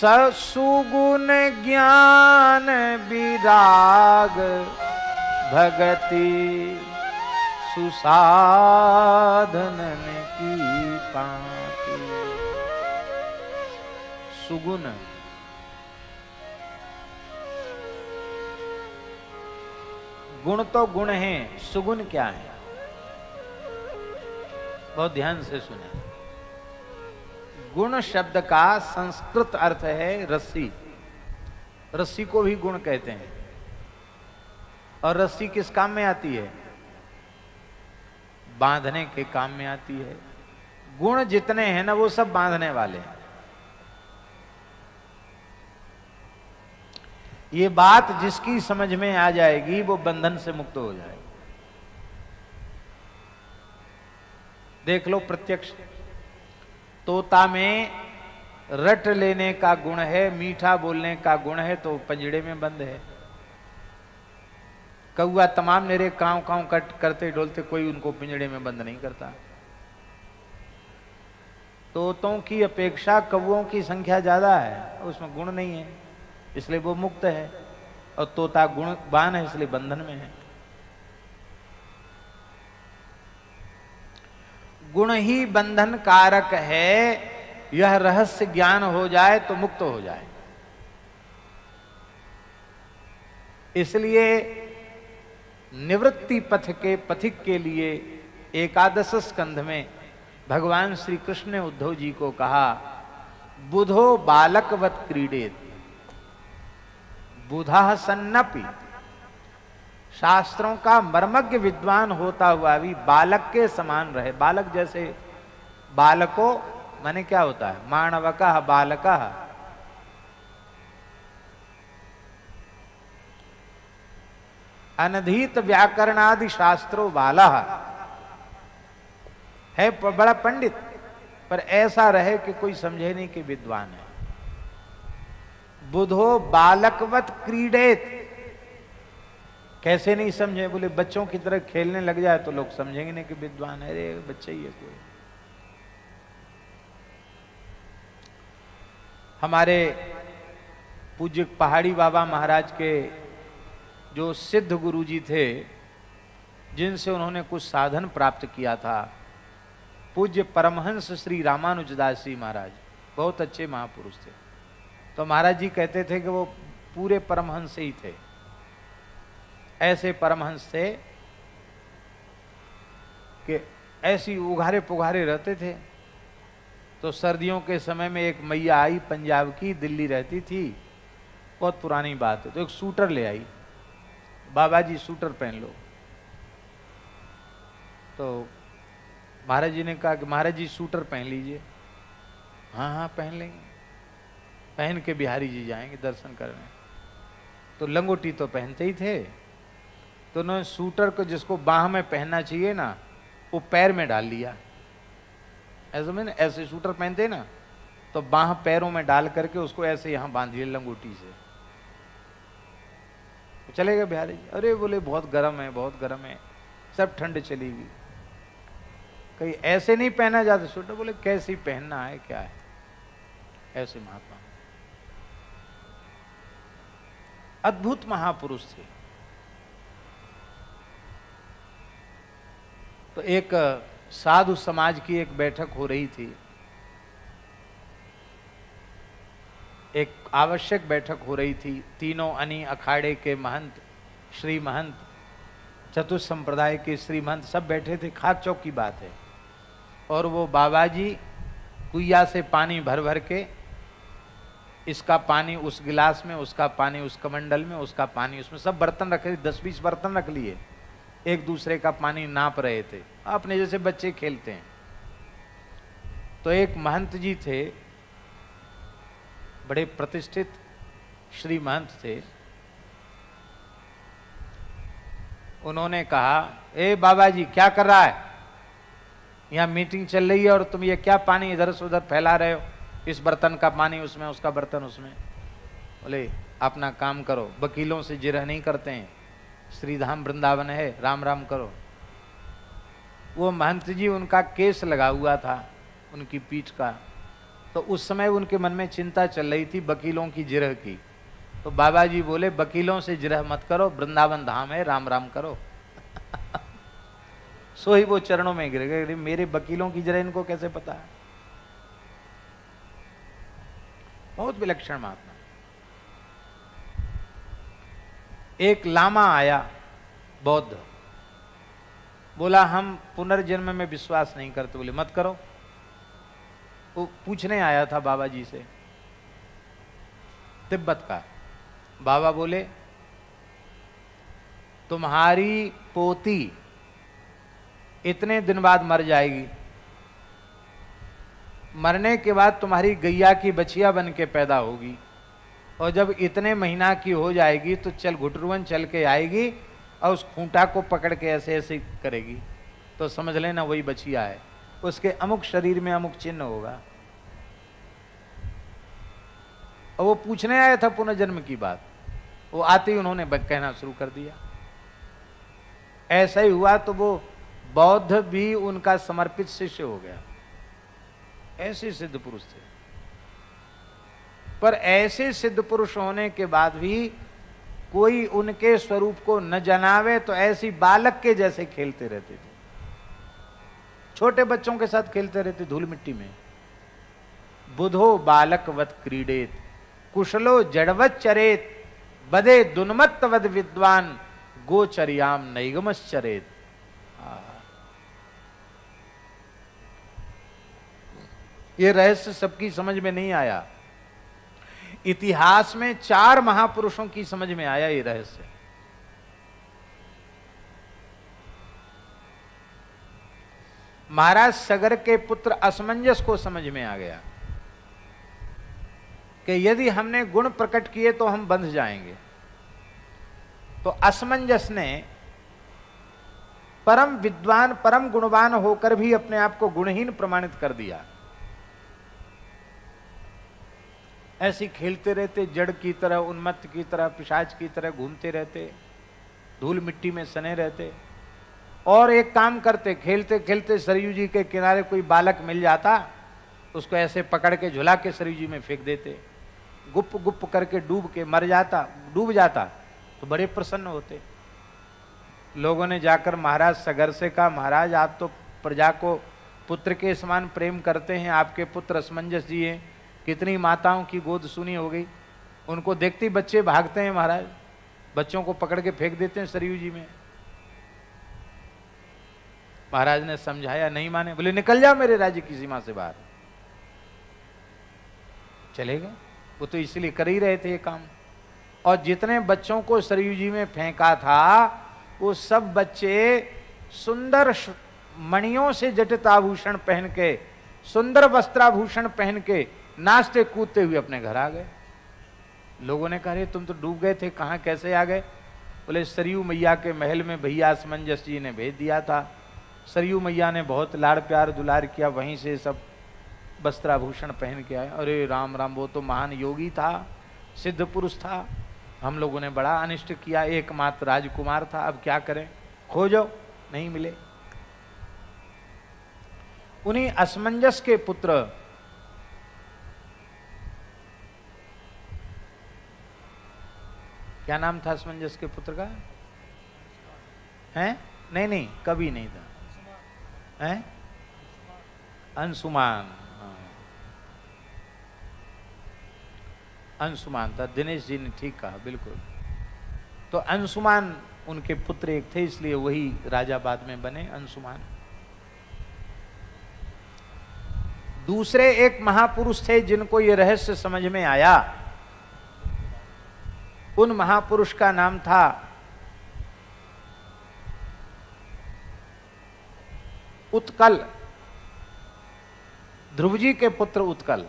सुगुण ज्ञान विराग भगति सुसाधनन की पाती। सुगुण गुण तो गुण है, सुगुण क्या है? बहुत ध्यान से सुने। गुण शब्द का संस्कृत अर्थ है रस्सी। रस्सी को भी गुण कहते हैं। और रस्सी किस काम में आती है? बांधने के काम में आती है। गुण जितने हैं ना वो सब बांधने वाले हैं। ये बात जिसकी समझ में आ जाएगी वो बंधन से मुक्त हो जाएगी। देख लो प्रत्यक्ष। तोता में रट लेने का गुण है, मीठा बोलने का गुण है, तो पंजड़े में बंद है। कौआ तमाम मेरे कांव कांव करते डोलते, कोई उनको पिंजड़े में बंद नहीं करता। तोतों की अपेक्षा कौओं की संख्या ज्यादा है, उसमें गुण नहीं है, इसलिए वो मुक्त है। और तोता गुणवान है, इसलिए बंधन में है। गुण ही बंधन कारक है। यह रहस्य ज्ञान हो जाए तो मुक्त हो जाए। इसलिए निवृत्ति पथ के पथिक के लिए एकादश स्कंध में भगवान श्री कृष्ण ने उद्धव जी को कहा, बुधो बालकवत क्रीडेत बुधा सन्नपि। शास्त्रों का मर्मज्ञ विद्वान होता हुआ भी बालक के समान रहे। बालक जैसे बालको माने क्या होता है? मानवकः बालकः। अनधीत व्याकरणादि शास्त्रों बाला है, बड़ा पंडित, पर ऐसा रहे कि कोई समझे नहीं कि विद्वान है। बुधो बालकवत क्रीडेत। कैसे नहीं समझे? बोले बच्चों की तरह खेलने लग जाए तो लोग समझेंगे नहीं कि विद्वान है। अरे बच्चे ही है कोई। हमारे पूज्य पहाड़ी बाबा महाराज के जो सिद्ध गुरुजी थे, जिनसे उन्होंने कुछ साधन प्राप्त किया था, पूज्य परमहंस श्री रामानुजदास जी महाराज, बहुत अच्छे महापुरुष थे। तो महाराज जी कहते थे कि वो पूरे परमहंस ही थे। ऐसे परमहंस थे कि ऐसी उघारे पुघारे रहते थे। तो सर्दियों के समय में एक मैया आई पंजाब की, दिल्ली रहती थी, बहुत पुरानी बात है। तो एक सूटर ले आई, बाबा जी सूटर पहन लो। तो महाराज जी ने कहा कि महाराज जी सूटर पहन लीजिए। हाँ हाँ पहन लेंगे। पहन के बिहारी जी जाएंगे दर्शन करने। तो लंगोटी तो पहनते ही थे, तो उन्होंने सूटर को जिसको बाह में पहनना चाहिए ना, वो पैर में डाल लिया। ऐसे में ऐसे सूटर पहनते ना, तो बाह पैरों में डाल करके उसको ऐसे यहां बांध लिया लंगोटी से। तो चले गए बिहारी जी। अरे बोले बहुत गर्म है, बहुत गर्म है, सब ठंड चली गई। कहीं ऐसे नहीं पहना जाता सूटर। बोले कैसी पहनना है, क्या है? ऐसे महात्मा अद्भुत महापुरुष थे। तो एक साधु समाज की एक बैठक हो रही थी, एक आवश्यक बैठक हो रही थी। तीनों अनी अखाड़े के महंत, श्री महंत, चतुर्थ संप्रदाय के श्री महंत सब बैठे थे। खाक चौक की बात है। और वो बाबा जी कुइया से पानी भर भर के, इसका पानी उस गिलास में, उसका पानी उस कमंडल में, उसका पानी उसमें, सब बर्तन रखे, 10-20 बर्तन रख लिए। एक दूसरे का पानी नाप रहे थे, अपने जैसे बच्चे खेलते हैं। तो एक महंत जी थे, बड़े प्रतिष्ठित श्री महंत थे। उन्होंने कहा, ए बाबा जी क्या कर रहा है? यहाँ मीटिंग चल रही है और तुम ये क्या पानी इधर से उधर फैला रहे हो? इस बर्तन का पानी उसमें, उसका बर्तन उसमें। बोले अपना काम करो, वकीलों से जिरह नहीं करते हैं, श्रीधाम वृंदावन है, राम राम करो। वो महंत जी, उनका केस लगा हुआ था उनकी पीठ का, तो उस समय उनके मन में चिंता चल रही थी वकीलों की जिरह की। तो बाबा जी बोले वकीलों से जिरह मत करो, वृंदावन धाम है, राम राम करो। सो ही वो चरणों में गिर गए, मेरे वकीलों की जिरह इनको कैसे पता है। बहुत विलक्षण महात्मा। एक लामा आया बौद्ध, बोला हम पुनर्जन्म में विश्वास नहीं करते। बोले मत करो। वो पूछने आया था बाबा जी से, तिब्बत का। बाबा बोले तुम्हारी पोती इतने दिन बाद मर जाएगी, मरने के बाद तुम्हारी गैया की बछिया बन के पैदा होगी, और जब इतने महीना की हो जाएगी तो चल घुटरुवन चल के आएगी और उस खूंटा को पकड़ के ऐसे ऐसे करेगी, तो समझ लेना वही बछिया है, उसके अमुक शरीर में अमुक चिन्ह होगा। और वो पूछने आया था पुनर्जन्म की बात, वो आते ही उन्होंने कहना शुरू कर दिया। ऐसा ही हुआ तो वो बौद्ध भी उनका समर्पित शिष्य हो गया। ऐसे सिद्ध पुरुष थे। पर ऐसे सिद्ध पुरुष होने के बाद भी कोई उनके स्वरूप को न जनावे तो ऐसी बालक के जैसे खेलते रहते थे, छोटे बच्चों के साथ खेलते रहते धूल मिट्टी में। बुधो बालकवत क्रीडेत, कुशलो जड़वत चरेत, बदे दुन्मत्तवद विद्वान, गोचर्याम नैगमश्चरेत। ये रहस्य सबकी समझ में नहीं आया। इतिहास में 4 महापुरुषों की समझ में आया ये रहस्य। महाराज सगर के पुत्र असमंजस को समझ में आ गया कि यदि हमने गुण प्रकट किए तो हम बंध जाएंगे। तो असमंजस ने परम विद्वान परम गुणवान होकर भी अपने आप को गुणहीन प्रमाणित कर दिया। ऐसे खेलते रहते, जड़ की तरह, उन्मत्त की तरह, पिशाच की तरह घूमते रहते, धूल मिट्टी में सने रहते। और एक काम करते, खेलते खेलते सरयू जी के किनारे कोई बालक मिल जाता, उसको ऐसे पकड़ के झुला के सरयू जी में फेंक देते, गुप गुप करके डूब के मर जाता, डूब जाता तो बड़े प्रसन्न होते। लोगों ने जाकर महाराज सगर से कहा, महाराज आप तो प्रजा को पुत्र के समान प्रेम करते हैं, आपके पुत्र असमंजस जी हैं, कितनी माताओं की गोद सुनी हो गई, उनको देखते ही बच्चे भागते हैं महाराज, बच्चों को पकड़ के फेंक देते हैं सरयू जी में। महाराज ने समझाया, नहीं माने, बोले निकल जाओ मेरे राज्य की सीमा से बाहर। चले गए। वो तो इसलिए कर ही रहे थे ये काम। और जितने बच्चों को सरयू जी में फेंका था वो सब बच्चे सुंदर मणियों से जटित आभूषण पहन के, सुंदर वस्त्राभूषण पहन के नाचते कूदते हुए अपने घर आ गए। लोगों ने कहा, तुम तो डूब गए थे, कहां कैसे आ गए? बोले सरयू मैया के महल में भैया असमंजस जी ने भेज दिया था, सरयू मैया ने बहुत लाड़ प्यार दुलार किया, वहीं से सब वस्त्राभूषण पहन के आए। अरे राम राम, वो तो महान योगी था, सिद्ध पुरुष था, हम लोगों ने बड़ा अनिष्ट किया, एकमात्र राजकुमार था, अब क्या करें, खोजो, नहीं मिले। उन्हीं असमंजस के पुत्र क्या नाम था असमंजस के पुत्र का? हैं? नहीं नहीं, कभी नहीं था। हैं? अंशुमान। अंशुमान था। दिनेश जी ने ठीक कहा, बिल्कुल। तो अंशुमान उनके पुत्र एक थे, इसलिए वही राजा बाद में बने, अंशुमान। दूसरे एक महापुरुष थे जिनको ये रहस्य समझ में आया। उन महापुरुष का नाम था उत्कल, ध्रुव जी के पुत्र उत्कल।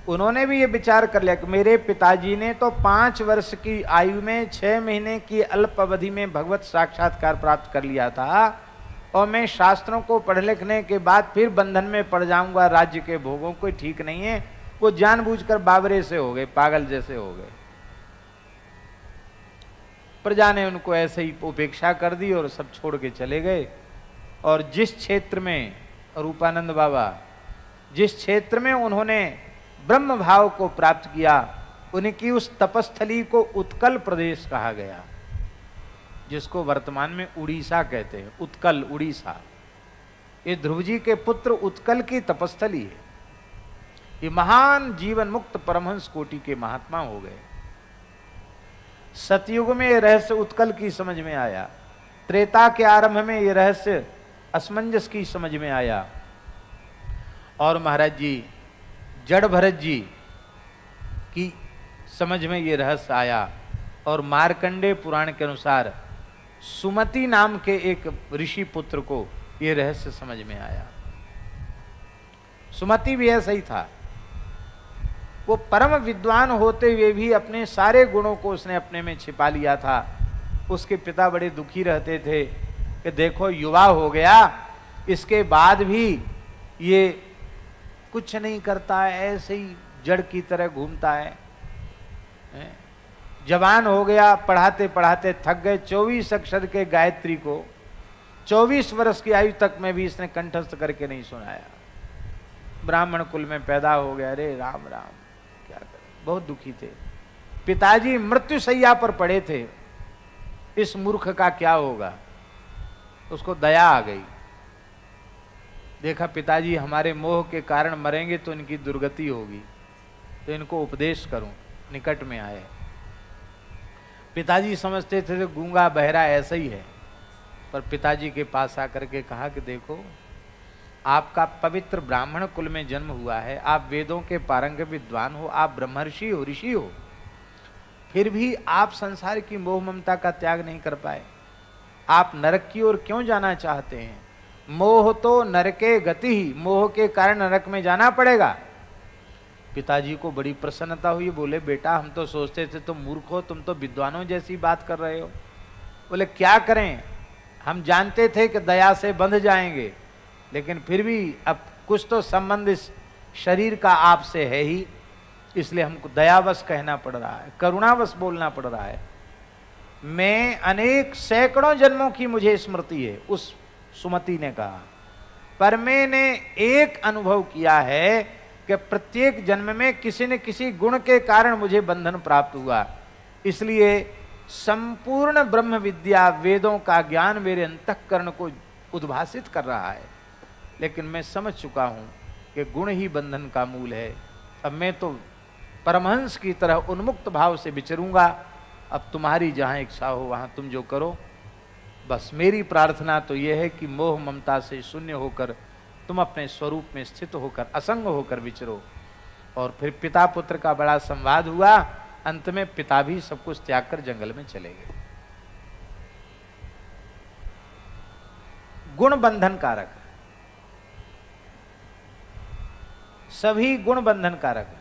उन्होंने भी ये विचार कर लिया कि मेरे पिताजी ने तो 5 वर्ष की आयु में 6 महीने की अल्प अवधि में भगवत साक्षात्कार प्राप्त कर लिया था, और मैं शास्त्रों को पढ़ लिखने के बाद फिर बंधन में पड़ जाऊंगा राज्य के भोगों, कोई ठीक नहीं है। वो जानबूझकर बाबरे से हो गए, पागल जैसे हो गए। प्रजा ने उनको ऐसे ही उपेक्षा कर दी और सब छोड़ के चले गए। और जिस क्षेत्र में रूपानंद बाबा जिस क्षेत्र में उन्होंने ब्रह्म भाव को प्राप्त किया, उनकी उस तपस्थली को उत्कल प्रदेश कहा गया, जिसको वर्तमान में उड़ीसा कहते हैं। उत्कल, उड़ीसा। ये ध्रुव जी के पुत्र उत्कल की तपस्थली है। ये महान जीवन मुक्त परमहंस कोटि के महात्मा हो गए। सतयुग में ये रहस्य उत्कल की समझ में आया, त्रेता के आरंभ में ये रहस्य असमंजस की समझ में आया, और महाराज जी जड़ भरत जी की समझ में ये रहस्य आया, और मार्कंडेय पुराण के अनुसार सुमति नाम के एक ऋषि पुत्र को ये रहस्य समझ में आया। सुमति भी ऐसा ही था, वो परम विद्वान होते हुए भी अपने सारे गुणों को उसने अपने में छिपा लिया था। उसके पिता बड़े दुखी रहते थे कि देखो युवा हो गया, इसके बाद भी ये कुछ नहीं करता है, ऐसे ही जड़ की तरह घूमता है। जवान हो गया, पढ़ाते पढ़ाते थक गए। 24 अक्षर के गायत्री को 24 वर्ष की आयु तक में भी इसने कंठस्थ करके नहीं सुनाया। ब्राह्मण कुल में पैदा हो गया। अरे राम राम, क्या करें, बहुत दुखी थे। पिताजी मृत्युशैया पर पड़े थे, इस मूर्ख का क्या होगा। उसको दया आ गई, देखा पिताजी हमारे मोह के कारण मरेंगे तो इनकी दुर्गति होगी, तो इनको उपदेश करूं। निकट में आए। पिताजी समझते थे तो गूंगा बहरा ऐसा ही है, पर पिताजी के पास आकर के कहा कि देखो आपका पवित्र ब्राह्मण कुल में जन्म हुआ है, आप वेदों के पारंग विद्वान हो, आप ब्रह्मर्षि हो, ऋषि हो, फिर भी आप संसार की मोह ममता का त्याग नहीं कर पाए। आप नरक की ओर क्यों जाना चाहते हैं? मोह तो नरके गति ही, मोह के कारण नरक में जाना पड़ेगा। पिताजी को बड़ी प्रसन्नता हुई। बोले बेटा हम तो सोचते थे तुम मूर्ख हो, तुम तो विद्वानों जैसी बात कर रहे हो। बोले क्या करें, हम जानते थे कि दया से बंध जाएंगे, लेकिन फिर भी अब कुछ तो संबंध इस शरीर का आपसे है ही, इसलिए हमको दयावश कहना पड़ रहा है, करुणावश बोलना पड़ रहा है। मैं अनेक सैकड़ों जन्मों की मुझे स्मृति है, उस सुमति ने कहा, पर मैंने एक अनुभव किया है कि प्रत्येक जन्म में किसी न किसी गुण के कारण मुझे बंधन प्राप्त हुआ। इसलिए संपूर्ण ब्रह्म विद्या, वेदों का ज्ञान मेरे अंतःकरण को उद्भासित कर रहा है, लेकिन मैं समझ चुका हूं कि गुण ही बंधन का मूल है। अब मैं तो परमहंस की तरह उन्मुक्त भाव से विचरूंगा। अब तुम्हारी जहां इच्छा हो वहां तुम जो करो। बस मेरी प्रार्थना तो यह है कि मोह ममता से शून्य होकर तुम अपने स्वरूप में स्थित होकर असंग होकर विचरो। और फिर पिता पुत्र का बड़ा संवाद हुआ। अंत में पिता भी सब कुछ त्याग कर जंगल में चले गए। गुण बंधन कारक, सभी गुण बंधन कारक है।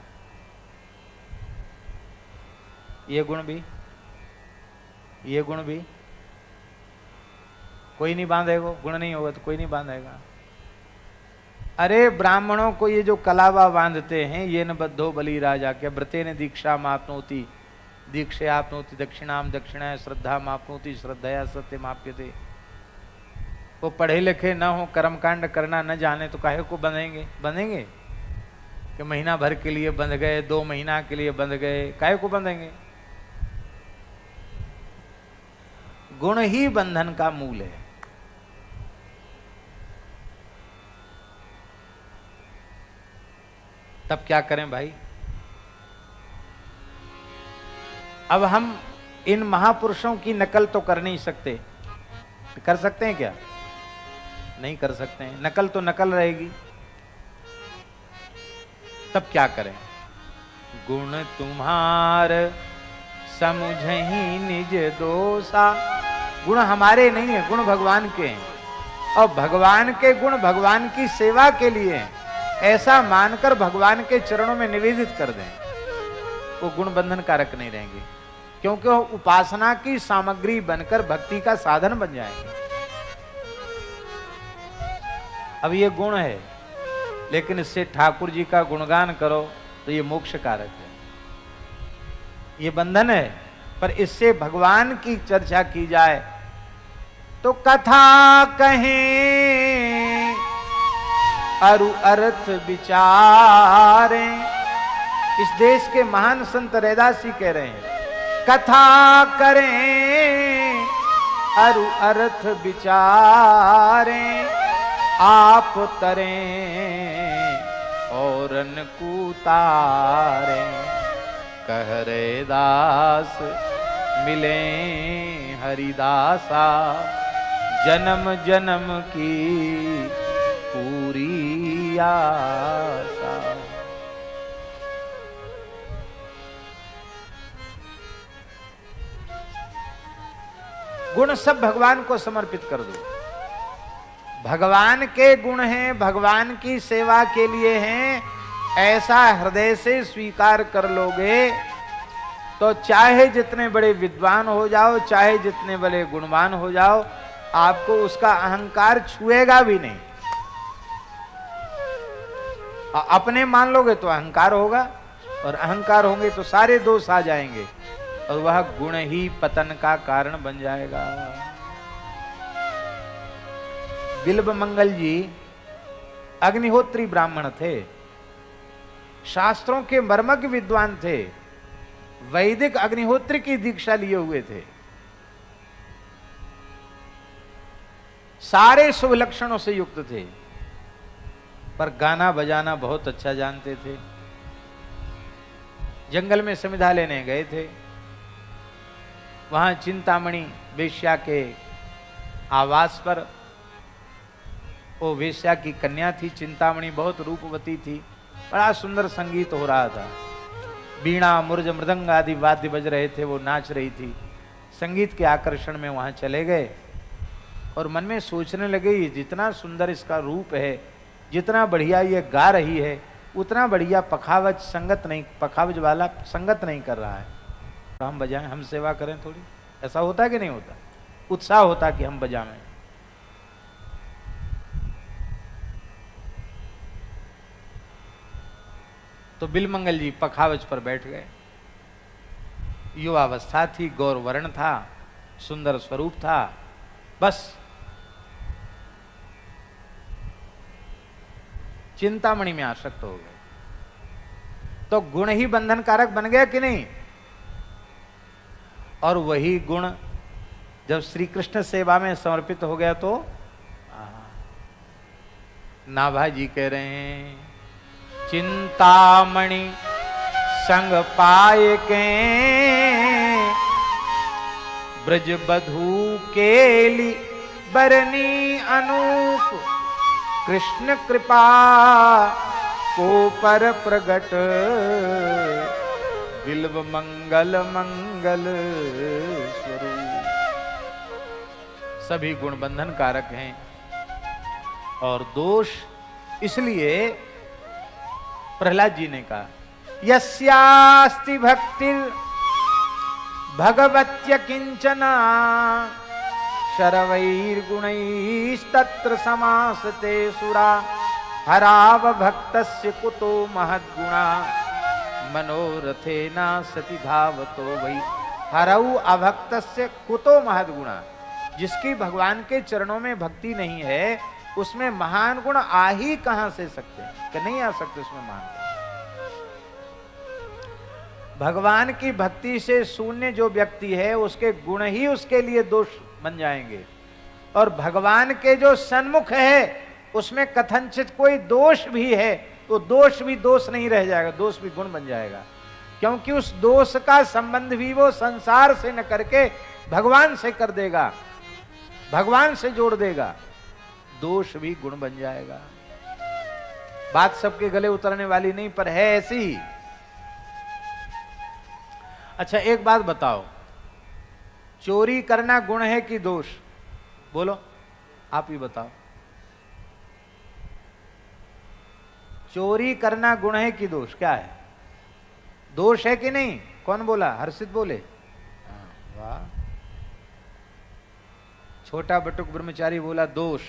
ये गुण भी, ये गुण भी, कोई नहीं बांधेगा। गुण नहीं होगा तो कोई नहीं बांधेगा। अरे ब्राह्मणों को ये जो कलावा बांधते हैं, ये न बद्धो बलि राजा के व्रते ने दीक्षा मापनोति दीक्षे आपनोति दक्षिणाम दक्षिणा श्रद्धा मापनोति श्रद्धया सत्य माप्यते। वो पढ़े लिखे न हो, कर्मकांड करना न जाने तो काहे को बंधेंगे? बंधेंगे कि महीना भर के लिए बंध गए, 2 महीना के लिए बंध गए, काहे को बंधेंगे? गुण ही बंधन का मूल है। तब क्या करें भाई? अब हम इन महापुरुषों की नकल तो कर नहीं सकते। कर सकते हैं क्या? नहीं कर सकते हैं। नकल तो नकल रहेगी। तब क्या करें? गुण तुम्हार समुझहि निज दोषा। गुण हमारे नहीं है, गुण भगवान के हैं, और भगवान के गुण भगवान की सेवा के लिए हैं। ऐसा मानकर भगवान के चरणों में निवेदित कर दें, वो गुण बंधन कारक नहीं रहेंगे, क्योंकि वो उपासना की सामग्री बनकर भक्ति का साधन बन जाएंगे। अब ये गुण है, लेकिन इससे ठाकुर जी का गुणगान करो तो ये मोक्ष कारक है। ये बंधन है, पर इससे भगवान की चर्चा की जाए तो कथा कहें अरु अर्थ विचारे। इस देश के महान संत रैदास जी कह रहे हैं, कथा करें अरु अर्थ विचारे, आप तरें औरन को तारें। कह रैदास मिले हरिदासा, जन्म जन्म की पूरी आशा। गुण सब भगवान को समर्पित कर दो। भगवान के गुण हैं, भगवान की सेवा के लिए हैं, ऐसा हृदय से स्वीकार कर लोगे तो चाहे जितने बड़े विद्वान हो जाओ, चाहे जितने बड़े गुणवान हो जाओ, आपको उसका अहंकार छुएगा भी नहीं। अपने मान लोगे तो अहंकार होगा, और अहंकार होंगे तो सारे दोष आ जाएंगे, और वह गुण ही पतन का कारण बन जाएगा। बिल्व मंगल जी अग्निहोत्री ब्राह्मण थे, शास्त्रों के मर्मज्ञ विद्वान थे, वैदिक अग्निहोत्री की दीक्षा लिए हुए थे, सारे शुभ लक्षणों से युक्त थे, पर गाना बजाना बहुत अच्छा जानते थे। जंगल में समिधा लेने गए थे, वहां चिंतामणि वेश्या के आवास पर, वो वेश्या की कन्या थी, चिंतामणि बहुत रूपवती थी, बड़ा सुंदर संगीत हो रहा था, बीणा मुर्ज मृदंग आदि वाद्य बज रहे थे, वो नाच रही थी। संगीत के आकर्षण में वहां चले गए और मन में सोचने लगे, ये जितना सुंदर इसका रूप है, जितना बढ़िया ये गा रही है, उतना बढ़िया पखावज वाला संगत नहीं कर रहा है। तो हम बजाएं, हम सेवा करें थोड़ी। ऐसा होता कि नहीं होता? उत्साह होता कि हम बजाएं। तो बिलमंगल जी पखावज पर बैठ गए। युवावस्था थी, गौर वर्ण था, सुंदर स्वरूप था, बस चिंतामणि में आसक्त हो गए। तो गुण ही बंधन कारक बन गया कि नहीं? और वही गुण जब श्री कृष्ण सेवा में समर्पित हो गया तो नाभा जी कह रहे हैं, चिंतामणि संग पाए के ब्रज बधू केली बरनी अनूप, कृष्ण कृपा को पर प्रगट, बिल्व मंगल मंगल स्वरूप। सभी गुण बंधन कारक हैं और दोष, इसलिए प्रहलाद जी ने कहा, यस्यास्ति भक्तिर् भगवत्य किंचना, शरवैर्गुणैस्तत्र समासते सुरा, हराव भक्तस्य कुतो महद्गुणा, मनोरथेना सति धावतो वै, हरऊ अभक्तस्य कुतो महद्गुणा। जिसकी भगवान के चरणों में भक्ति नहीं है, उसमें महान गुण आ ही कहां से सकते हैं? कि नहीं आ सकते उसमें महान गुण। भगवान की भक्ति से शून्य जो व्यक्ति है, उसके गुण ही उसके लिए दोष बन जाएंगे, और भगवान के जो सन्मुख है उसमें कथनचित कोई दोष भी है तो दोष भी दोष नहीं रह जाएगा, दोष भी गुण बन जाएगा, क्योंकि उस दोष का संबंध भी वो संसार से न करके भगवान से कर देगा, भगवान से जोड़ देगा, दोष भी गुण बन जाएगा। बात सबके गले उतरने वाली नहीं, पर है ऐसी। अच्छा एक बात बताओ, चोरी करना गुण है कि दोष? बोलो, आप ही बताओ। चोरी करना गुण है कि दोष? क्या है? दोष है कि नहीं? कौन बोला? हर्षित बोले। वाह। छोटा बटुक ब्रह्मचारी बोला दोष।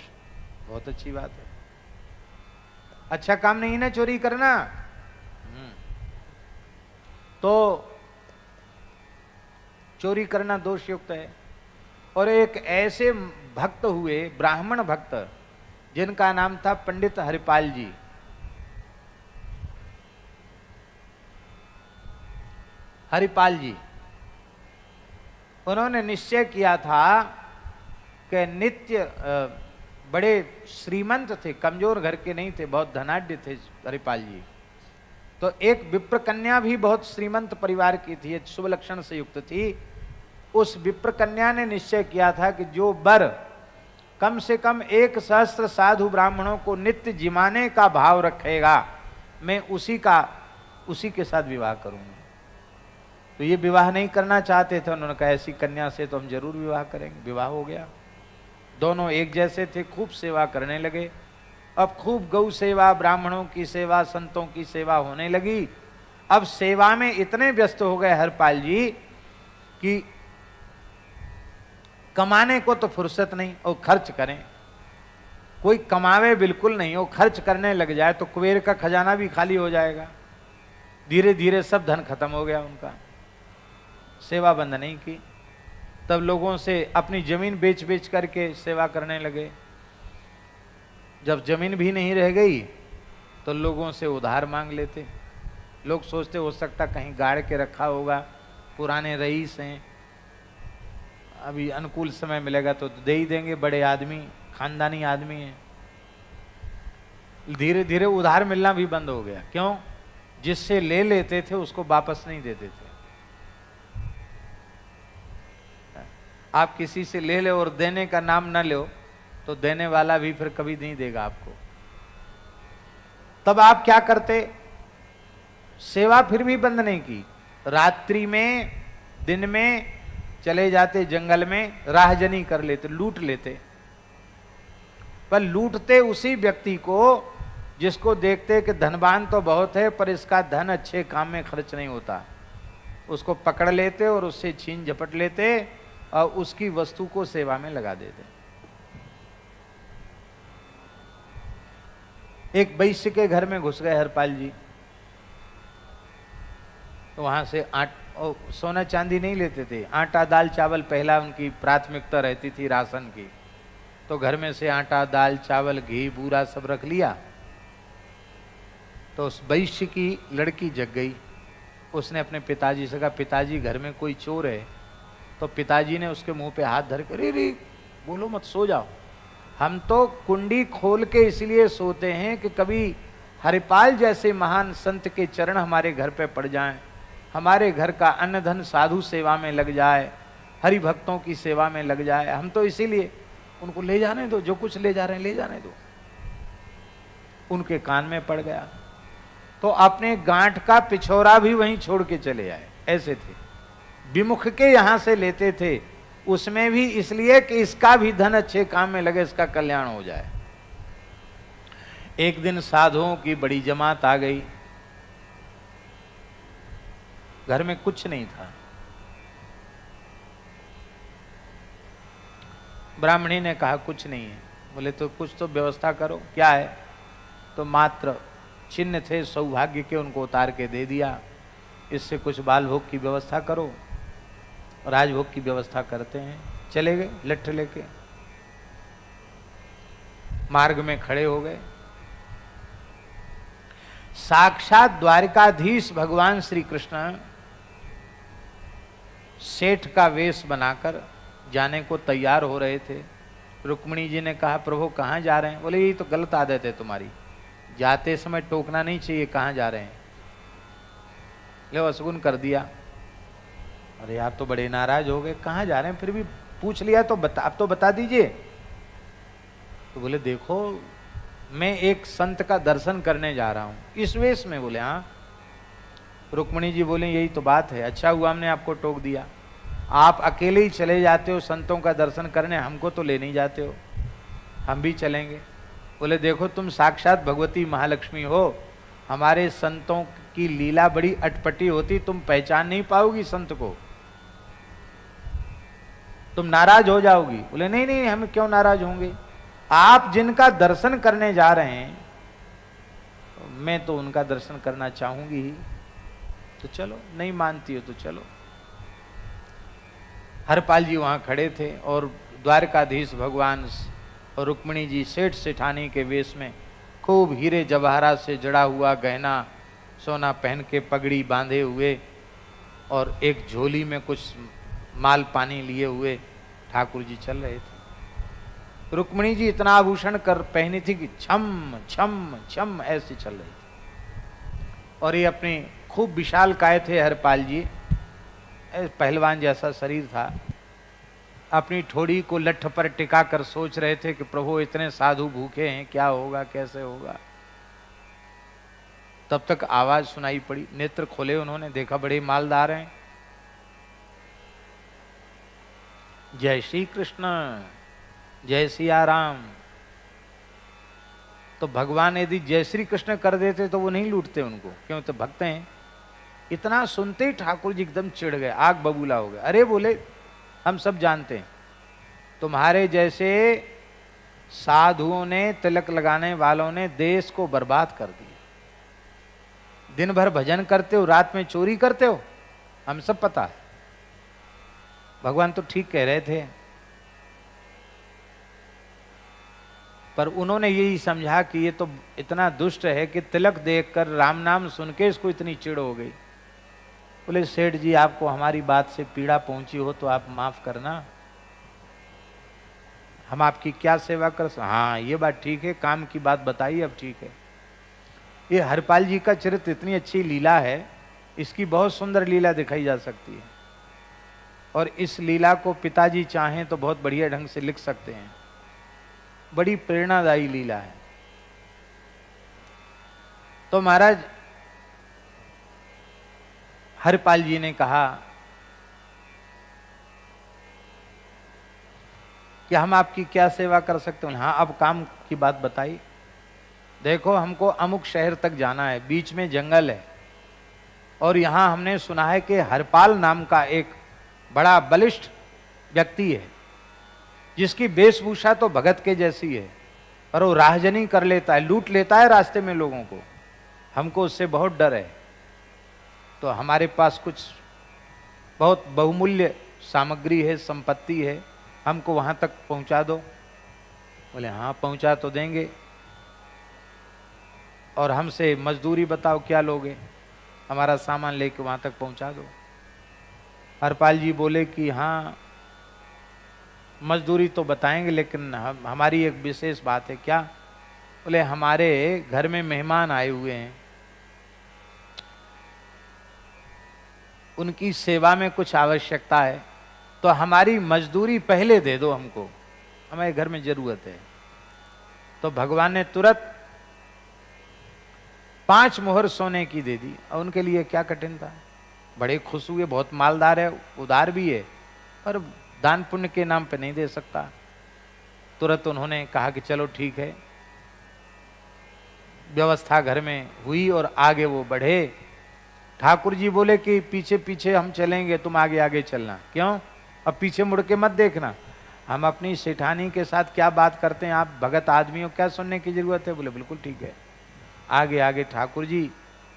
बहुत अच्छी बात है, अच्छा काम नहीं ना चोरी करना। तो चोरी करना दोष युक्त है। और एक ऐसे भक्त हुए, ब्राह्मण भक्त, जिनका नाम था पंडित हरिपाल जी। हरिपाल जी, उन्होंने निश्चय किया था कि नित्य बड़े श्रीमंत थे, कमजोर घर के नहीं थे, बहुत धनाढ्य थे हरिपाल जी। तो एक विप्र कन्या भी बहुत श्रीमंत परिवार की थी, शुभ लक्षण से युक्त थी। उस विप्र कन्या ने निश्चय किया था कि जो वर कम से कम 1,000 साधु ब्राह्मणों को नित्य जिमाने का भाव रखेगा, मैं उसी के साथ विवाह करूंगा। तो ये विवाह नहीं करना चाहते थे, उन्होंने कहा ऐसी कन्या से तो हम जरूर विवाह करेंगे। विवाह हो गया, दोनों एक जैसे थे, खूब सेवा करने लगे। अब खूब गौ सेवा, ब्राह्मणों की सेवा, संतों की सेवा होने लगी। अब सेवा में इतने व्यस्त हो गए हरपाल जी कि कमाने को तो फुर्सत नहीं और खर्च करें, कोई कमावे बिल्कुल नहीं, और खर्च करने लग जाए तो कुबेर का खजाना भी खाली हो जाएगा। धीरे धीरे सब धन खत्म हो गया उनका, सेवा बंद नहीं की। तब लोगों से अपनी जमीन बेच बेच करके सेवा करने लगे। जब जमीन भी नहीं रह गई तो लोगों से उधार मांग लेते। लोग सोचते हो सकता कहीं गाड़ के रखा होगा, पुराने रईस हैं, अभी अनुकूल समय मिलेगा तो दे ही देंगे, बड़े आदमी, खानदानी आदमी हैं। धीरे धीरे उधार मिलना भी बंद हो गया। क्यों? जिससे ले लेते थे उसको वापस नहीं देते थे। आप किसी से ले लो और देने का नाम न लो तो देने वाला भी फिर कभी नहीं देगा आपको। तब आप क्या करते? सेवा फिर भी बंद नहीं की। रात्रि में, दिन में चले जाते जंगल में, राहजनी कर लेते, लूट लेते। पर लूटते उसी व्यक्ति को जिसको देखते कि धनवान तो बहुत है पर इसका धन अच्छे काम में खर्च नहीं होता। उसको पकड़ लेते और उससे छीन झपट लेते और उसकी वस्तु को सेवा में लगा देते। एक वैश्य के घर में घुस गए हरपाल जी, तो वहां से सोना चांदी नहीं लेते थे, आटा दाल चावल पहला उनकी प्राथमिकता रहती थी राशन की। तो घर में से आटा दाल चावल घी बूरा सब रख लिया। तो उस वैश्य की लड़की जग गई। उसने अपने पिताजी से कहा, पिताजी घर में कोई चोर है। तो पिताजी ने उसके मुंह पे हाथ धर कर, रे बोलो मत, सो जाओ। हम तो कुंडी खोल के इसलिए सोते हैं कि कभी हरिपाल जैसे महान संत के चरण हमारे घर पे पड़ जाएं, हमारे घर का अन्न धन साधु सेवा में लग जाए, हरि भक्तों की सेवा में लग जाए। हम तो इसीलिए उनको ले जाने दो, जो कुछ ले जा रहे हैं ले जाने दो। उनके कान में पड़ गया तो अपने गांठ का पिछोरा भी वहीं छोड़ के चले आए। ऐसे थे, विमुख के यहां से लेते थे, उसमें भी इसलिए कि इसका भी धन अच्छे काम में लगे, इसका कल्याण हो जाए। एक दिन साधुओं की बड़ी जमात आ गई। घर में कुछ नहीं था। ब्राह्मणी ने कहा कुछ नहीं है। बोले तो कुछ तो व्यवस्था करो। क्या है? तो मात्र चिन्ह थे सौभाग्य के, उनको उतार के दे दिया। इससे कुछ बाल भोग की व्यवस्था करो। राजभोग की व्यवस्था करते हैं। चले गए लठ लेके, मार्ग में खड़े हो गए। साक्षात द्वारिकाधीश भगवान श्री कृष्ण सेठ का वेश बनाकर जाने को तैयार हो रहे थे। रुक्मिणी जी ने कहा, प्रभु कहाँ जा रहे हैं? बोले ये तो गलत आदत है तुम्हारी, जाते समय टोकना नहीं चाहिए, कहाँ जा रहे हैं? ले वसगुन कर दिया। अरे आप तो बड़े नाराज हो गए, कहाँ जा रहे हैं? फिर भी पूछ लिया तो आप तो बता दीजिए। तो बोले देखो मैं एक संत का दर्शन करने जा रहा हूँ इस वेश में। बोले हाँ। रुक्मिणी जी बोले यही तो बात है, अच्छा हुआ हमने आपको टोक दिया। आप अकेले ही चले जाते हो संतों का दर्शन करने, हमको तो ले नहीं जाते हो, हम भी चलेंगे। बोले देखो तुम साक्षात भगवती महालक्ष्मी हो, हमारे संतों की लीला बड़ी अटपटी होती, तुम पहचान नहीं पाओगी संत को, तुम नाराज हो जाओगी। बोले नहीं नहीं हम क्यों नाराज होंगे, आप जिनका दर्शन करने जा रहे हैं मैं तो उनका दर्शन करना चाहूंगी ही, तो चलो। नहीं मानती हो तो चलो। हरपाल जी वहां खड़े थे और द्वारकाधीश भगवान और रुक्मिणी जी सेठ सेठानी के वेश में खूब हीरे जवाहरात से जड़ा हुआ गहना सोना पहन के पगड़ी बांधे हुए और एक झोली में कुछ माल पानी लिए हुए ठाकुर जी चल रहे थे। रुक्मिणी जी इतना आभूषण कर पहनी थी कि छम छम छम ऐसे चल रही थी। और ये अपने खूब विशाल काय थे हरपाल जी, पहलवान जैसा शरीर था। अपनी ठोड़ी को लठ पर टिका कर सोच रहे थे कि प्रभु इतने साधु भूखे हैं, क्या होगा, कैसे होगा। तब तक आवाज सुनाई पड़ी, नेत्र खोले उन्होंने, देखा बड़े मालदार हैं। जय श्री कृष्ण, जय सिया राम। तो भगवान यदि जय श्री कृष्ण कर देते तो वो नहीं लूटते उनको, क्यों, तो भक्त हैं। इतना सुनते ही ठाकुर जी एकदम चिढ़ गए, आग बबूला हो गए। अरे बोले, हम सब जानते हैं तुम्हारे जैसे साधुओं ने, तिलक लगाने वालों ने देश को बर्बाद कर दिया। दिन भर भजन करते हो, रात में चोरी करते हो, हम सब पता है। भगवान तो ठीक कह रहे थे, पर उन्होंने यही समझा कि ये तो इतना दुष्ट है कि तिलक देखकर, राम नाम सुन के इसको इतनी चिढ़ हो गई। बोले सेठ जी, आपको हमारी बात से पीड़ा पहुंची हो तो आप माफ करना, हम आपकी क्या सेवा कर सकते। हाँ ये बात ठीक है, काम की बात बताइए, अब ठीक है। ये हरपाल जी का चरित्र इतनी अच्छी लीला है, इसकी बहुत सुंदर लीला दिखाई जा सकती है। और इस लीला को पिताजी चाहें तो बहुत बढ़िया ढंग से लिख सकते हैं, बड़ी प्रेरणादायी लीला है। तो महाराज हरपाल जी ने कहा कि हम आपकी क्या सेवा कर सकते हैं। हाँ अब काम की बात बताई। देखो हमको अमुक शहर तक जाना है, बीच में जंगल है, और यहां हमने सुना है कि हरपाल नाम का एक बड़ा बलिष्ठ व्यक्ति है, जिसकी वेशभूषा तो भगत के जैसी है, पर वो राहजनी कर लेता है, लूट लेता है रास्ते में लोगों को। हमको उससे बहुत डर है, तो हमारे पास कुछ बहुत बहुमूल्य सामग्री है, संपत्ति है, हमको वहां तक पहुंचा दो। बोले हाँ पहुंचा तो देंगे, और हमसे मजदूरी बताओ क्या लोगे, हमारा सामान लेके वहां तक पहुंचा दो। हरपाल जी बोले कि हाँ मजदूरी तो बताएंगे, लेकिन हमारी एक विशेष बात है। क्या? बोले हमारे घर में मेहमान आए हुए हैं, उनकी सेवा में कुछ आवश्यकता है, तो हमारी मजदूरी पहले दे दो हमको, हमारे घर में जरूरत है। तो भगवान ने तुरंत 5 मोहर सोने की दे दी, और उनके लिए क्या कठिन था, बड़े खुश हुए। बहुत मालदार है, उदार भी है, पर दान पुण्य के नाम पे नहीं दे सकता। तुरंत उन्होंने कहा कि चलो ठीक है। व्यवस्था घर में हुई और आगे वो बढ़े। ठाकुर जी बोले कि पीछे पीछे हम चलेंगे, तुम आगे आगे चलना। क्यों? अब पीछे मुड़ के मत देखना, हम अपनी सेठानी के साथ क्या बात करते हैं, आप भगत आदमी हो, क्या सुनने की जरूरत है। बोले बिल्कुल ठीक है। आगे आगे ठाकुर जी,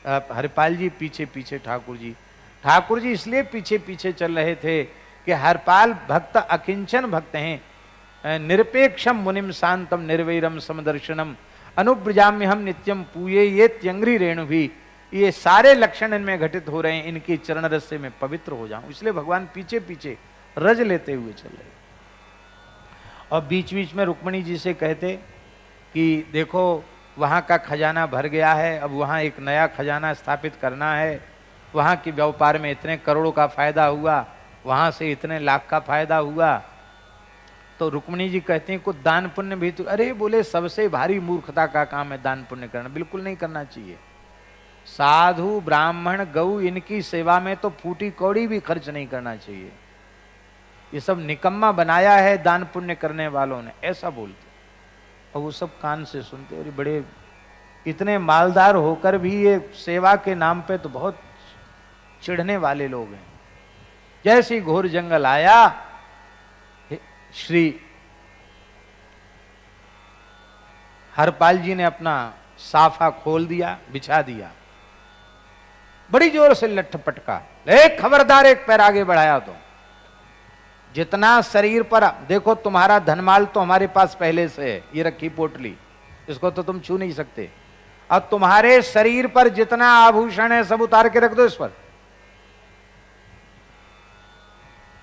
हरपाल जी पीछे पीछे ठाकुर जी। ठाकुर जी इसलिए पीछे पीछे चल रहे थे कि हरपाल भक्त अकिंचन भक्त हैं, निरपेक्षम मुनिम शांतम निर्वैरम समदर्शनम अनुब्रजाम्य हम नित्यम पूये ये त्यंग्री रेणु भी। ये सारे लक्षण इनमें घटित हो रहे हैं, इनकी चरण रस से मैं पवित्र हो जाऊं, इसलिए भगवान पीछे पीछे रज लेते हुए चल रहे। और बीच बीच में रुक्मिणी जी से कहते कि देखो वहाँ का खजाना भर गया है, अब वहाँ एक नया खजाना स्थापित करना है, वहाँ के व्यापार में इतने करोड़ों का फायदा हुआ, वहाँ से इतने लाख का फायदा हुआ। तो रुक्मिणी जी कहते हैं कुछ दान पुण्य भी तो। अरे बोले सबसे भारी मूर्खता का काम है दान पुण्य करना, बिल्कुल नहीं करना चाहिए। साधु ब्राह्मण गौ इनकी सेवा में तो फूटी कौड़ी भी खर्च नहीं करना चाहिए, ये सब निकम्मा बनाया है दान पुण्य करने वालों ने, ऐसा बोलते। और वो सब कान से सुनते, और बड़े इतने मालदार होकर भी ये सेवा के नाम पे तो बहुत चिढ़ने वाले लोग हैं। जैसे घोर जंगल आया, श्री हरपाल जी ने अपना साफा खोल दिया, बिछा दिया, बड़ी जोर से लठ पटका, एक खबरदार एक पैर आगे बढ़ाया तो जितना शरीर पर देखो, तुम्हारा धनमाल तो हमारे पास पहले से है, ये रखी पोटली, इसको तो तुम छू नहीं सकते। अब तुम्हारे शरीर पर जितना आभूषण है सब उतार के रख दो इस पर।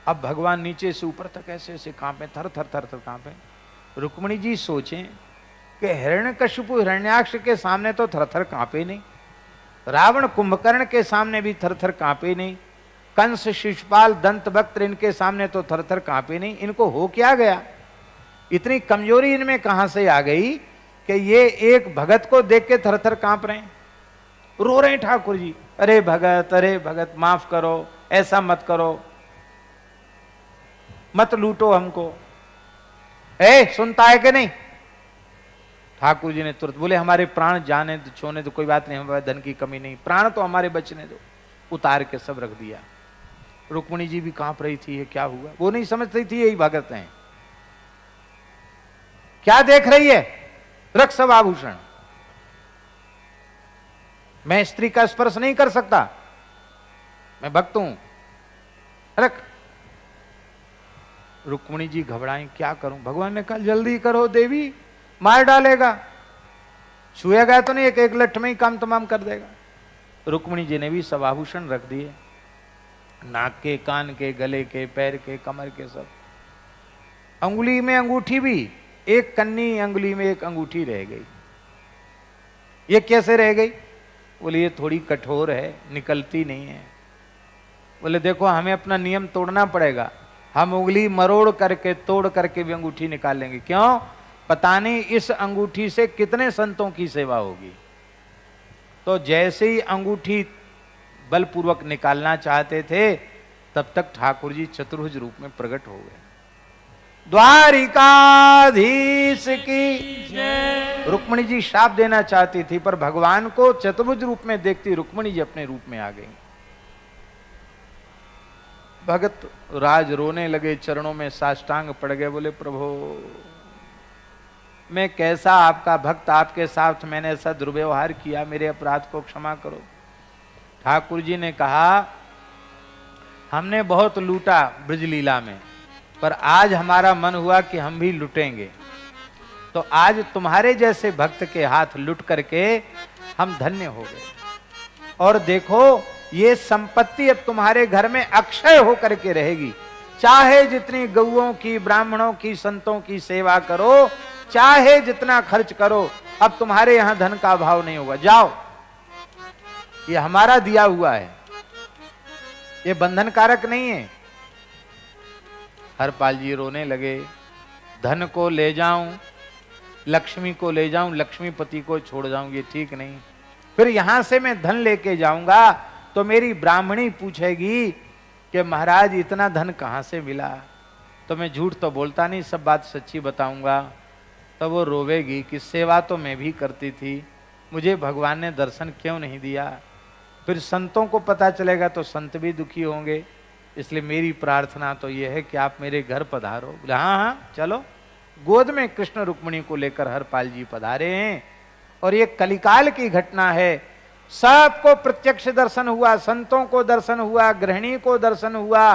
अब भगवान नीचे से ऊपर तक ऐसे ऐसे कांपे, थर थर थर थर कांपे। रुक्मिणी जी सोचें कि हिरण्यकशिपु हिरण्याक्ष के सामने तो थर थर कांपे नहीं, रावण कुंभकर्ण के सामने भी थर थर कांपे नहीं, कंस शिशुपाल दंतवक्त्र इनके सामने तो थर थर कांपे नहीं। इनको हो क्या गया? इतनी कमजोरी इनमें कहां से आ गई कि ये एक भगत को देख के थर थर कांप रहे हैं, रो रहे हैं ठाकुर जी, अरे भगत माफ करो, ऐसा मत करो, मत लूटो हमको। सुनता है कि नहीं? ठाकुर जी ने तुरंत बोले, हमारे प्राण जाने तो छोने तो कोई बात नहीं, हमारे धन की कमी नहीं, प्राण तो हमारे बचने दो। उतार के सब रख दिया। रुक्मिणी जी भी कांप रही थी, ये क्या हुआ? वो नहीं समझ रही थी यही भगत हैं। क्या देख रही है? रख सब आभूषण। मैं स्त्री का स्पर्श नहीं कर सकता, मैं भक्त हूं, रख। रुक्मिणी जी घबराई, क्या करूं? भगवान ने कहा जल्दी करो देवी, मार डालेगा, छुएगा तो नहीं, एक एक लठ में ही काम तमाम कर देगा। रुक्मिणी जी ने भी सब आभूषण रख दिए, नाक के, कान के, गले के, पैर के, कमर के, सब। अंगुली में अंगूठी भी, एक कन्नी अंगुली में एक अंगूठी रह गई। ये कैसे रह गई? बोले ये थोड़ी कठोर है, निकलती नहीं है। बोले देखो हमें अपना नियम तोड़ना पड़ेगा, हम उंगली मरोड़ करके तोड़ करके भी अंगूठी निकाल लेंगे। क्यों? पता नहीं इस अंगूठी से कितने संतों की सेवा होगी। तो जैसे ही अंगूठी बलपूर्वक निकालना चाहते थे, तब तक ठाकुर जी चतुर्भुज रूप में प्रकट हो गए। द्वारिकाधीश की जय। रुक्मिणी जी शाप देना चाहती थी, पर भगवान को चतुर्भुज रूप में देखती रुक्मिणी जी अपने रूप में आ गई। भगत राज रोने लगे, चरणों में साष्टांग पड़ गए, बोले प्रभु मैं कैसा आपका भक्त, आपके साथ मैंने ऐसा दुर्व्यवहार किया, मेरे अपराध को क्षमा करो। ठाकुर जी ने कहा हमने बहुत लूटा ब्रजलीला में, पर आज हमारा मन हुआ कि हम भी लुटेंगे, तो आज तुम्हारे जैसे भक्त के हाथ लुट करके हम धन्य हो गए। और देखो ये संपत्ति अब तुम्हारे घर में अक्षय होकर के रहेगी। चाहे जितनी गौओं की, ब्राह्मणों की, संतों की सेवा करो, चाहे जितना खर्च करो, अब तुम्हारे यहां धन का अभाव नहीं होगा। जाओ, ये हमारा दिया हुआ है, ये बंधन कारक नहीं है। हरपाल जी रोने लगे, धन को ले जाऊं, लक्ष्मी को ले जाऊं, लक्ष्मीपति को छोड़ जाऊं, ये ठीक नहीं। फिर यहां से मैं धन लेके जाऊंगा तो मेरी ब्राह्मणी पूछेगी कि महाराज इतना धन कहां से मिला? तो मैं झूठ तो बोलता नहीं, सब बात सच्ची बताऊंगा। तो वो रोवेगी कि सेवा तो मैं भी करती थी, मुझे भगवान ने दर्शन क्यों नहीं दिया? फिर संतों को पता चलेगा तो संत भी दुखी होंगे, इसलिए मेरी प्रार्थना तो ये है कि आप मेरे घर पधारो। बोले हाँ हाँ चलो। गोद में कृष्ण रुक्मिणी को लेकर हरपाल जी पधारे हैं, और ये कलिकाल की घटना है। सबको प्रत्यक्ष दर्शन हुआ, संतों को दर्शन हुआ, गृहिणी को दर्शन हुआ,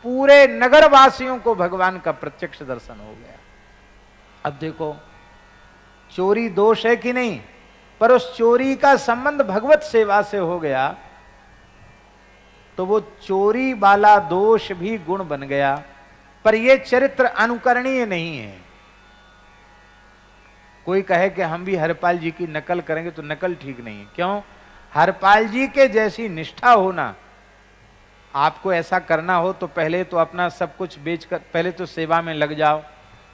पूरे नगर वासियों को भगवान का प्रत्यक्ष दर्शन हो गया। अब देखो चोरी दोष है कि नहीं, पर उस चोरी का संबंध भगवत सेवा से हो गया तो वो चोरी वाला दोष भी गुण बन गया। पर ये चरित्र अनुकरणीय नहीं है। कोई कहे कि हम भी हरपाल जी की नकल करेंगे, तो नकल ठीक नहीं है। क्यों? हरपाल जी के जैसी निष्ठा होना, आपको ऐसा करना हो तो पहले तो अपना सब कुछ बेचकर पहले तो सेवा में लग जाओ,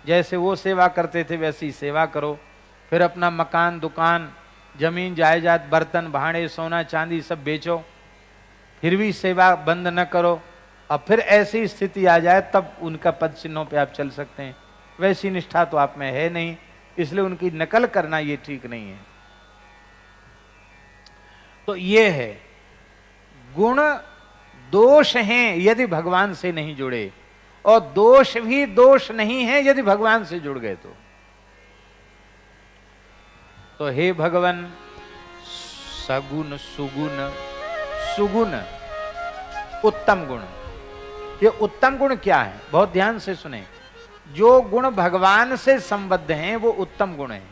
जैसे वो सेवा करते थे वैसी सेवा करो। फिर अपना मकान, दुकान, जमीन जायदाद, बर्तन भांडे, सोना चांदी सब बेचो, फिर भी सेवा बंद न करो। अब फिर ऐसी स्थिति आ जाए तब उनका पद चिन्हों पे आप चल सकते हैं। वैसी निष्ठा तो आप में है नहीं, इसलिए उनकी नकल करना ये ठीक नहीं है। तो ये है गुण दोष हैं यदि भगवान से नहीं जुड़े, और दोष भी दोष नहीं है यदि भगवान से जुड़ गए तो हे भगवान, सगुण सुगुण सुगुण उत्तम गुण, ये उत्तम गुण क्या है? बहुत ध्यान से सुने। जो गुण भगवान से संबद्ध हैं वो उत्तम गुण हैं,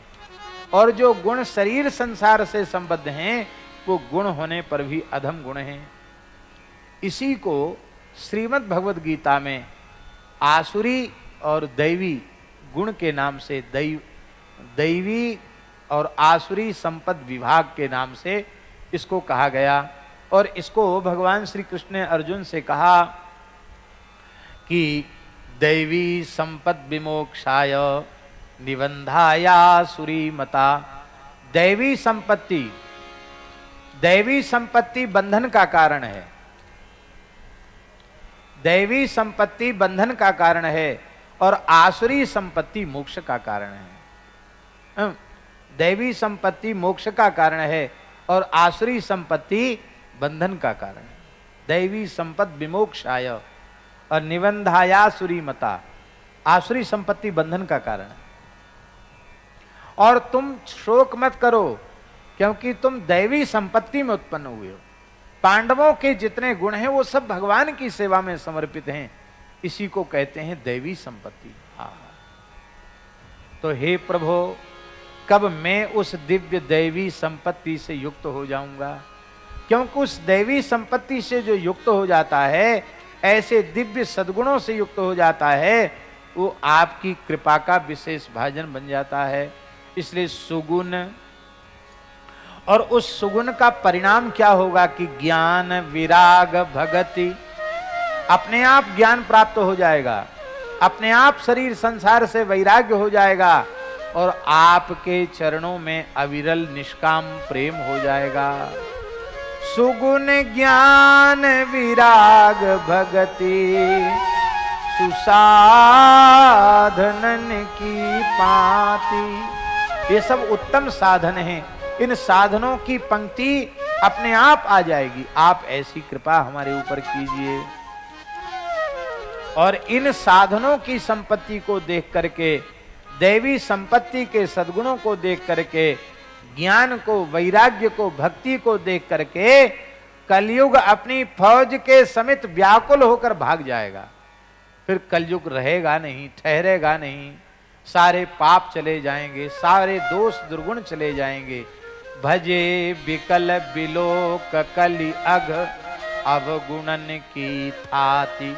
और जो गुण शरीर संसार से संबद्ध हैं वो गुण होने पर भी अधम गुण हैं। इसी को श्रीमद् भगवद गीता में आसुरी और दैवी गुण के नाम से, दैवी और आसुरी संपद विभाग के नाम से इसको कहा गया। और इसको भगवान श्री कृष्ण ने अर्जुन से कहा कि दैवी संपद विमोक्षाय निबंधायासुरी मता। दैवी संपत्ति बंधन का कारण है, दैवी संपत्ति बंधन का कारण है, और आसुरी संपत्ति मोक्ष का कारण है। दैवी संपत्ति मोक्ष का कारण है और आसुरी संपत्ति बंधन का कारण है। दैवी संपद विमोक्षाय और निबंधायासुरी मता। आसुरी संपत्ति बंधन का कारण है। और तुम शोक मत करो, क्योंकि तुम दैवी संपत्ति में उत्पन्न हुए हो। पांडवों के जितने गुण हैं वो सब भगवान की सेवा में समर्पित हैं। इसी को कहते हैं दैवी संपत्ति। तो हे प्रभु, कब मैं उस दिव्य दैवी संपत्ति से युक्त हो जाऊंगा? क्योंकि उस दैवी संपत्ति से जो युक्त हो जाता है, ऐसे दिव्य सद्गुणों से युक्त हो जाता है, वो आपकी कृपा का विशेष भाजन बन जाता है। इसलिए सुगुण, और उस सुगुण का परिणाम क्या होगा कि ज्ञान विराग भगति, अपने आप ज्ञान प्राप्त हो जाएगा, अपने आप शरीर संसार से वैराग्य हो जाएगा, और आपके चरणों में अविरल निष्काम प्रेम हो जाएगा। सुगुण ज्ञान विराग भगति सुसाधनन की पाती। ये सब उत्तम साधन हैं। इन साधनों की पंक्ति अपने आप आ जाएगी। आप ऐसी कृपा हमारे ऊपर कीजिए। और इन साधनों की संपत्ति को देख करके, दैवी संपत्ति के सद्गुणों को देख करके, ज्ञान को, वैराग्य को, भक्ति को देख करके कलयुग अपनी फौज के समेत व्याकुल होकर भाग जाएगा। फिर कलयुग रहेगा नहीं, ठहरेगा नहीं। सारे पाप चले जाएंगे, सारे दोष दुर्गुण चले जाएंगे। भजे विकल बिलोक कलि अघ अवगुणन की थाती।